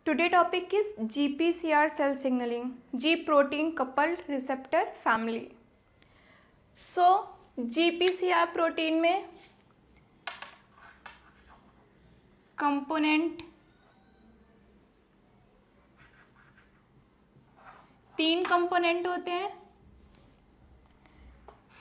Today topic is GPCR cell signaling, G protein coupled receptor family. So GPCR protein में component तीन component होते हैं.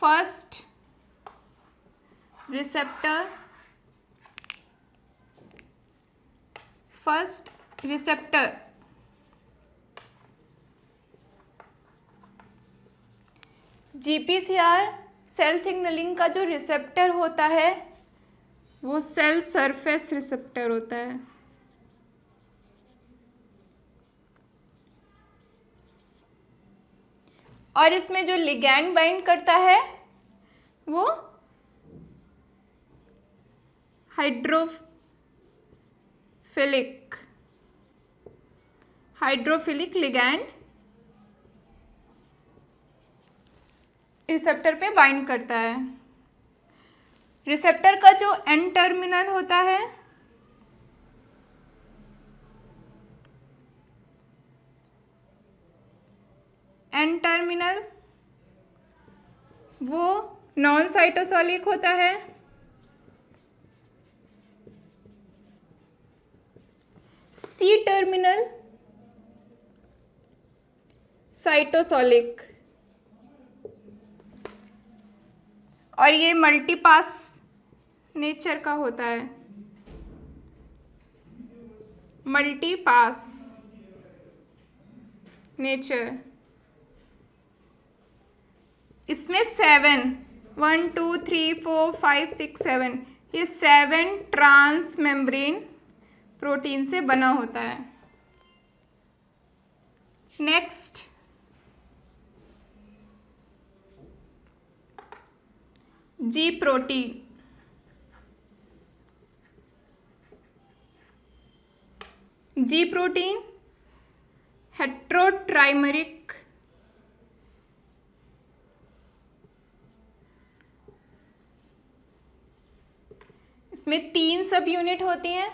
First receptor GPCR cell signalling का जो receptor होता है वो सेल सरफेस रिसेप्टर होता है. और इसमें जो लिगैंड बाइंड करता है वो हाइड्रोफिलिक लिगैंड रिसेप्टर पे बाइंड करता है. रिसेप्टर का जो एन टर्मिनल होता है वो नॉन साइटोसोलिक होता है. C terminal cytosolic. और ये मल्टीपास नेचर का होता है. Multipass nature. इसमें 1, 2, 3, 4, 5, 6, 7 ये 7 ट्रांस मेम्ब्रेन प्रोटीन से बना होता है. Next G protein. G protein heterotrimeric इसमें 3 सब यूनिट होती हैं,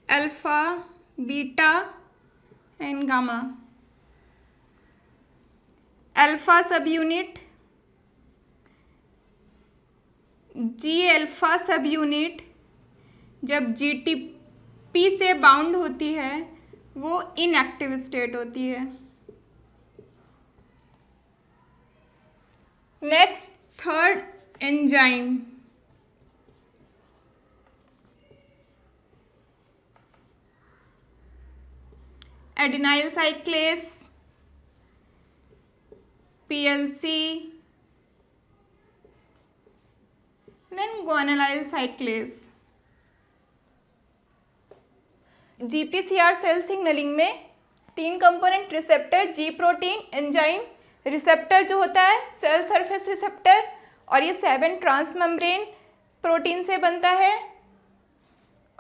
alpha, beta and gamma. Alpha subunit, G alpha subunit जब जीटीपी से बाउंड होती है वो इनएक्टिव स्टेट होती है. Next third enzyme. Adenylyl cyclase, PLC, then guanylyl cyclase. GPCR cell signalling में 3 component receptor, G protein, enzyme. Receptor जो होता है सेल सरफेस रिसेप्टर और ये 7 ट्रांसमेम्ब्रेन प्रोटीन से बनता है.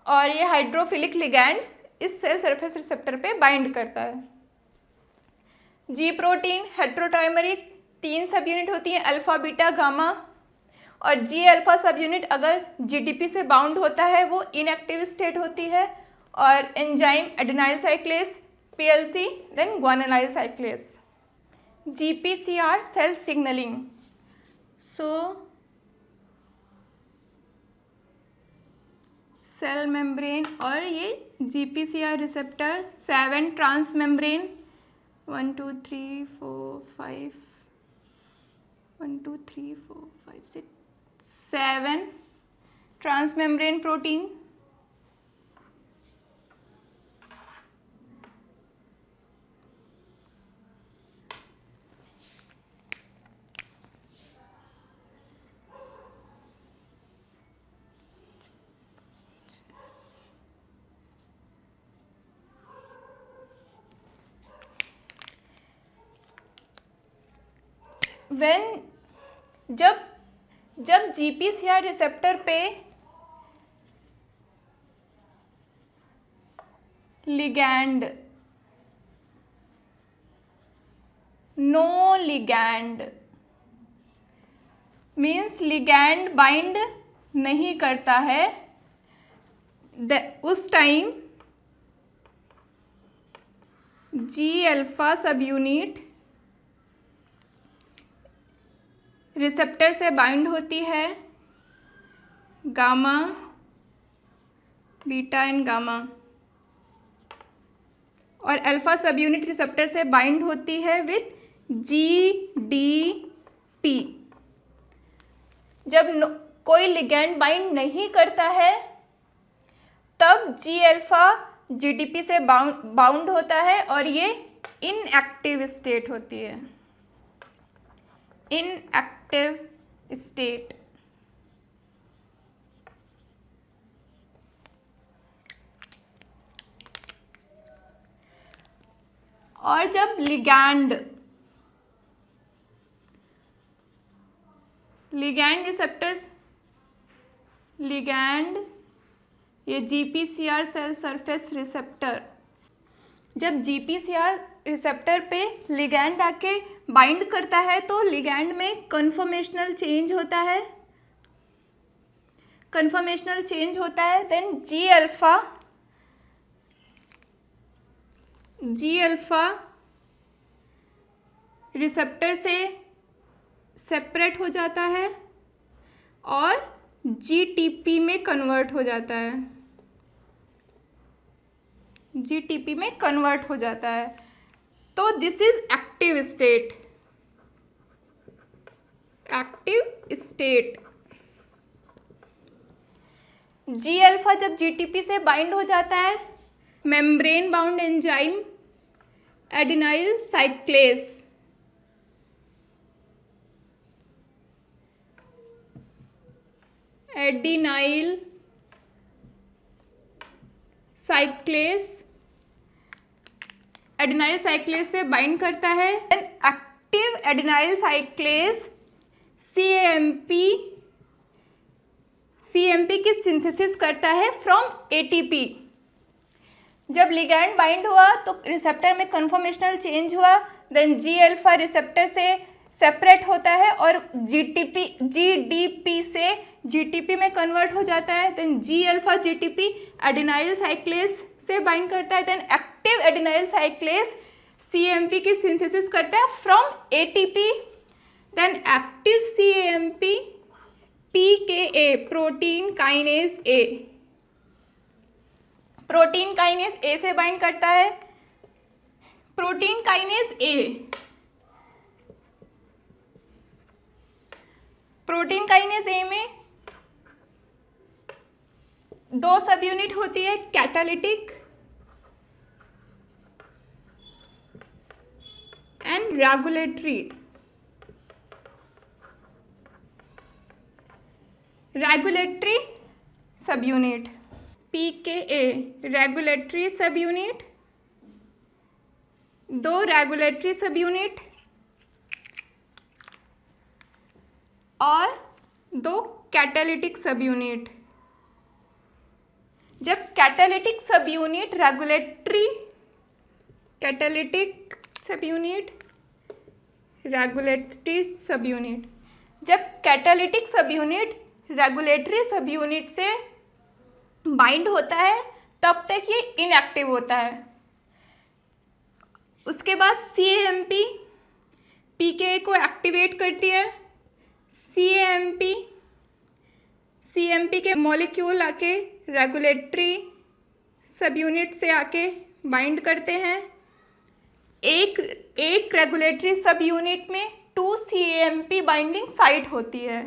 और ये हाइड्रोफिलिक लिगैंड इस सेल सरफेस रिसेप्टर पे बाइंड करता है. जी प्रोटीन हेट्रोट्राइमरिक 3 सब यूनिट होती हैं, अल्फा, बीटा, गामा. और जी अल्फा सब यूनिट अगर जीटीपी से बाउंड होता है वो इनएक्टिव स्टेट होती है. और enzyme adenylyl cyclase, PLC, then guanylyl cyclase. GPCR cell signalling. So cell membrane और ये GPCR receptor 7 transmembrane 1, 2, 3, 4, 5 1, 2, 3, 4, 5, 6, 7 transmembrane protein. जब जीपीसीआर रिसेप्टर पे ligand, no ligand means ligand bind नहीं करता है, उस time G alpha subunit receptor से bind होती है गामा, बीटा एंड गामा, और अल्फा सब यूनिट रिसेप्टर से बाइंड होती है विथ GDP। जब कोई लिगैंड बाइंड नहीं करता है तब जी अल्फा GDP से बाउंड होता है और ये इनएक्टिव स्टेट होती है, इनएक्टिव स्टेट। और जब लिगैंड रिसेप्टर्स, लिगैंड ये GPCR सेल सरफेस रिसेप्टर, जब GPCR रिसेप्टर पे लिगैंड आके बाइंड करता है तो लिगैंड में कन्फॉर्मेशनल चेंज होता है, देन जी अल्फा रिसेप्टर से सेपरेट हो जाता है और GTP में कन्वर्ट हो जाता है, GTP में कन्वर्ट हो जाता है। तो this is active state, active state. G alpha जब GTP से बाइंड हो जाता है, membrane bound enzyme adenylyl cyclase, adenylyl cyclase से बाइंड करता है। एक्टिव एडिनाइल साइक्लेस CMP की सिंथेसिस करता है फ्रॉम ATP। जब लिगैंड बाइंड हुआ तो रिसेप्टर में कन्फॉर्मेशनल चेंज हुआ, देन जी अल्फा रिसेप्टर से सेपरेट होता है और GDP से GTP में कन्वर्ट हो जाता है, then G alpha GTP adenylyl cyclase से बाइंड करता है, then active adenylyl cyclase CMP की सिंथेसिस करता है from ATP, then active CMP PKA protein kinase A से बाइंड करता है। प्रोटीन काइनेज A में दो सब यूनिट होती है, कैटालिटिक एंड रेगुलेटरी सब यूनिट। PKA रेगुलेटरी सब यूनिट, दो रेगुलेटरी सब यूनिट और दो कैटालिटिक सब यूनिट। जब catalytic subunit regulatory subunit से बाइंड होता है तब तक ये इनएक्टिव होता है। उसके बाद CMP PKA को एक्टिवेट करती है। CMP के मॉलिक्यूल आके रेगुलेटरी सब यूनिट से आके बाइंड करते हैं। एक रेगुलेटरी सब यूनिट में 2 CMP बाइंडिंग साइट होती है।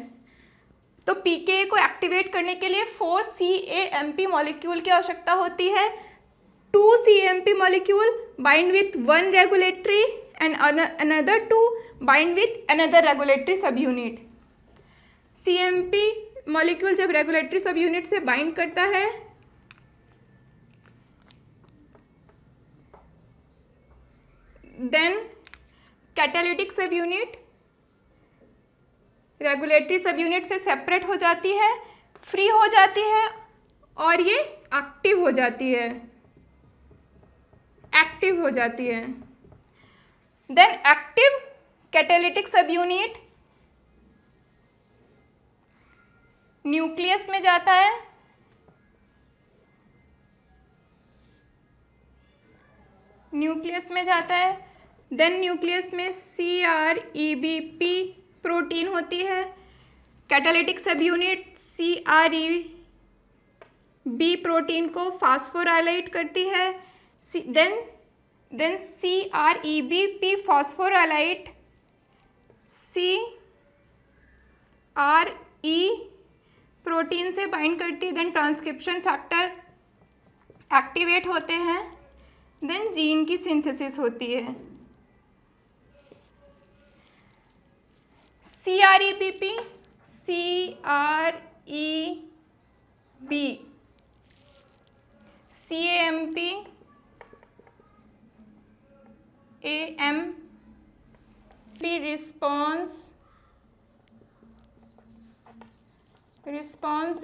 तो PKA को एक्टिवेट करने के लिए 4 CAMP मॉलिक्यूल की आवश्यकता होती है। 2 CMP molecule bind with 1 regulatory and another 2 bind with another regulatory subunit. CMP molecule जब रेगुलेटरी सब यूनिट से बाइंड करता है then catalytic subunit regulatory subunit से सेपरेट हो जाती है, फ्री हो जाती है और ये एक्टिव हो जाती है। Then active catalytic subunit nucleus में जाता है, न्यूक्लियस में जाता है। देन न्यूक्लियस में CREBP प्रोटीन होती है। Catalytic subunit CREB protein को फास्फोराइलेट करती है। Then CREBP phosphorylate CRE protein से बाइंड करती है। देन ट्रांसक्रिप्शन फैक्टर एक्टिवेट होते हैं। देन जीन की सिंथेसिस होती है। CREBP, CREB, CAMP, AMP response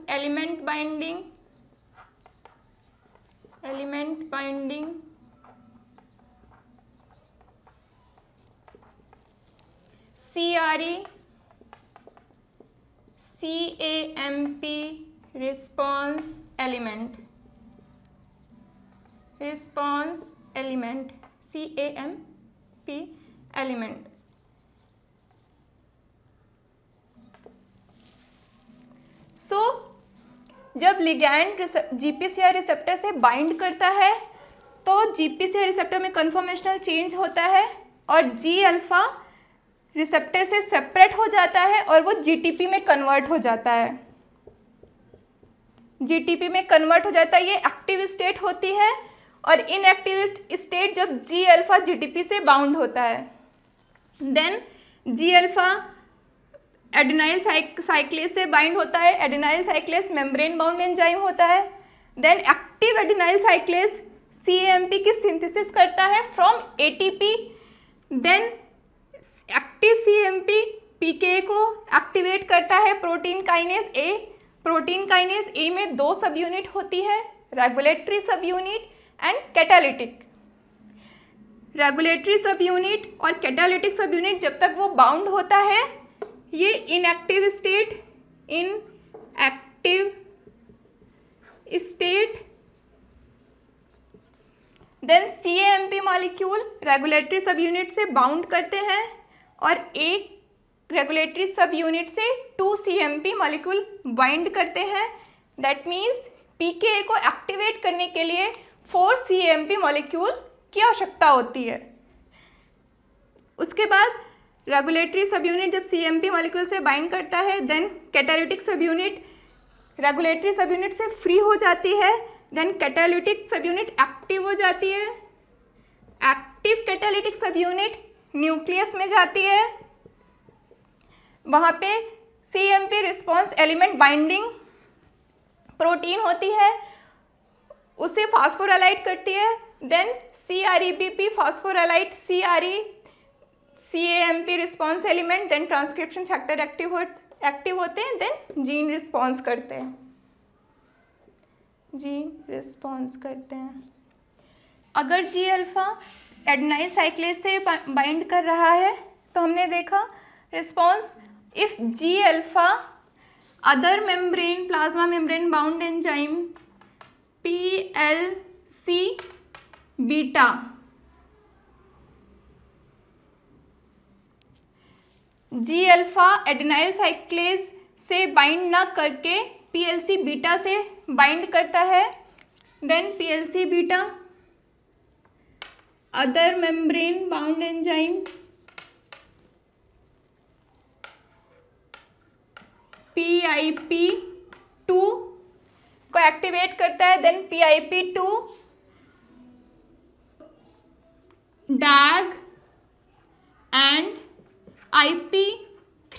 element binding CRE, CAMP response element CAMP element। जब लिगैंड GPCR रिसेप्टर से बाइंड करता है तो GPCR रिसेप्टर में कन्फॉर्मेशनल चेंज होता है और G अल्फा रिसेप्टर से सेपरेट हो जाता है और वो GTP में कन्वर्ट हो जाता है। GTP में कन्वर्ट हो जाता है, ये एक्टिव स्टेट होती है। और इनएक्टिव स्टेट जब G अल्फा GTP से बाउंड होता है। देन G अल्फा एडेनाइल साइक्लेस से बाइंड होता है। Adenylyl cyclase membrane bound enzyme होता है। Then active adenylyl cyclase CAMP की सिंथेसिस करता है from ATP। Then active CAMP PKA को एक्टिवेट करता है protein kinase A। Protein kinase A में दो सब यूनिट होती है, regulatory subunit and catalytic. Regulatory subunit और कैटालिटिक सब यूनिट जब तक वो बाउंड होता है ये inactive state. Then CAMP molecule regulatory subunit से बाउंड करते हैं और एक रेगुलेटरी सब यूनिट से 2 CAMP मॉलिक्यूल बाइंड करते हैं। दैट मीन्स PKA को एक्टिवेट करने के लिए 4 CAMP मॉलिक्यूल की आवश्यकता होती है। उसके बाद रेगुलेटरी सब यूनिट जब CAMP मॉलिक्यूल से बाइंड करता है then catalytic subunit regulatory subunit से फ्री हो जाती है। Then catalytic subunit active हो जाती है। Active catalytic subunit nucleus में जाती है। वहाँ पे CAMP response element binding protein होती है, उसे फास्फोराइलेट करती है। Then CREBP phosphorylate CAMP response element. Then transcription factor active होते हैं। देन जीन रिस्पॉन्स करते हैं। अगर G अल्फा एडेनाइल साइक्लेस से बाइंड कर रहा है तो हमने देखा response if G alpha other membrane plasma membrane bound enzyme PLC beta G alpha एडेनाइल cyclase से बाइंड ना करके PLC बीटा से बाइंड करता है। Then PLC beta other membrane bound enzyme PIP2 को एक्टिवेट करता है। Then PIP2 DAG and IP3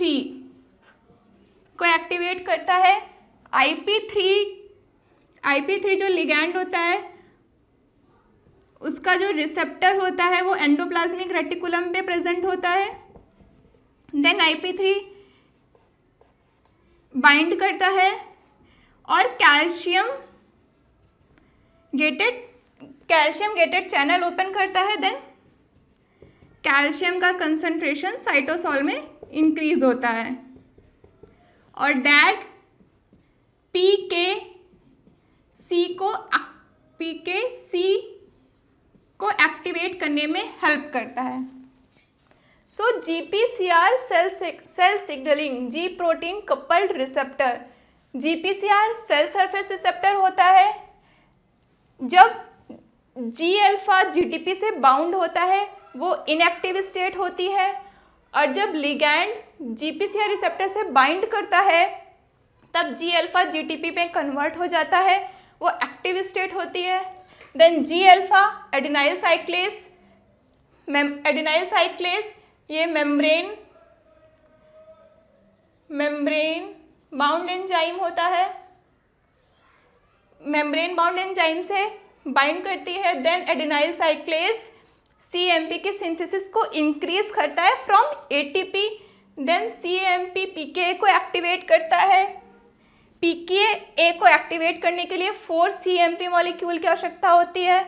को एक्टिवेट करता है। IP3 जो लिगैंड होता है उसका जो रिसेप्टर होता है वो एंडोप्लाज्मिक रेटिकुलम पे प्रेजेंट होता है। देन IP3 बाइंड करता है और कैल्शियम गेटेड चैनल ओपन करता है। देन कैल्शियम का कंसंट्रेशन साइटोसॉल में इंक्रीज होता है और डैग PKC को एक्टिवेट करने में हेल्प करता है। So GPCR cell signalling G protein coupled receptor. GPCR cell surface receptor होता है। जब G अल्फा GTP से बाउंड होता है वो इनएक्टिव स्टेट होती है, और जब लिगैंड GPCR रिसेप्टर से बाइंड करता है तब G अल्फा GTP में कन्वर्ट हो जाता है, वो एक्टिव स्टेट होती है। Then G alpha adenylyl cyclase ये मेम्ब्रेन बाउंड एंजाइम होता है, मेम्ब्रेन बाउंड एंजाइम से बाइंड करती है। देन एडिनाइल साइक्लेस CAMP की सिंथेसिस को इंक्रीज करता है from ATP। Then CAMP PKA को एक्टिवेट करता है। PKA को एक्टिवेट करने के लिए 4 CAMP मॉलिक्यूल की आवश्यकता होती है।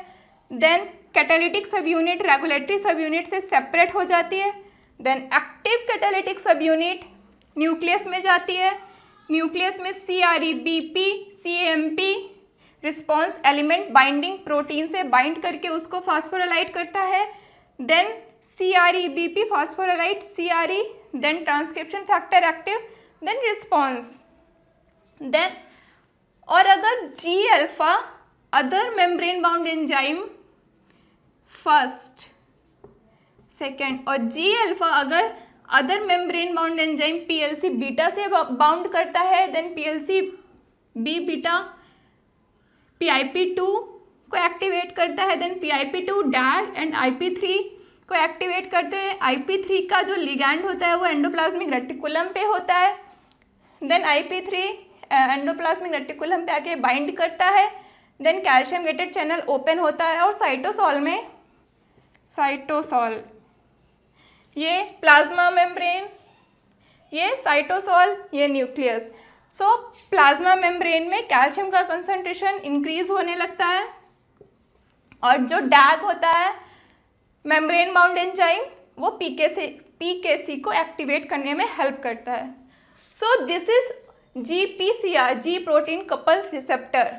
Then catalytic subunit regulatory subunit से सेपरेट हो जाती है। Then active catalytic subunit nucleus में जाती है। न्यूक्लियस में CREBP CAMP response element binding protein से बाइंड करके उसको फास्फोराइलेट करता है। Then CREBP phosphorylate CRE, then transcription factor active, then response. Then और अगर G alpha other membrane bound enzyme first second और G अल्फा अगर other membrane bound enzyme PLC beta से बाउंड करता है, then PLC B beta PIP2 को activate करता है। देन PIP2 डैग एंड IP3 को एक्टिवेट करते हैं। IP3 का जो लिगैंड होता है वो एंडोप्लाज्मिक रेटिकुलम पे होता है। देन IP3 एंडोप्लाज्मिक रेटिकुलम पे आके बाइंड करता है। Then calcium gated channel open होता है और साइटोसॉल ये प्लाज्मा मेम्ब्रेन, ये साइटोसॉल, ये न्यूक्लियस। सो प्लाज्मा मेम्ब्रेन में कैल्शियम का कंसंट्रेशन इंक्रीज होने लगता है, और जो डैग होता है मेम्ब्रेन बाउंड एंजाइम वो PKC को एक्टिवेट करने में हेल्प करता है। So this is GPCR G protein couple receptor.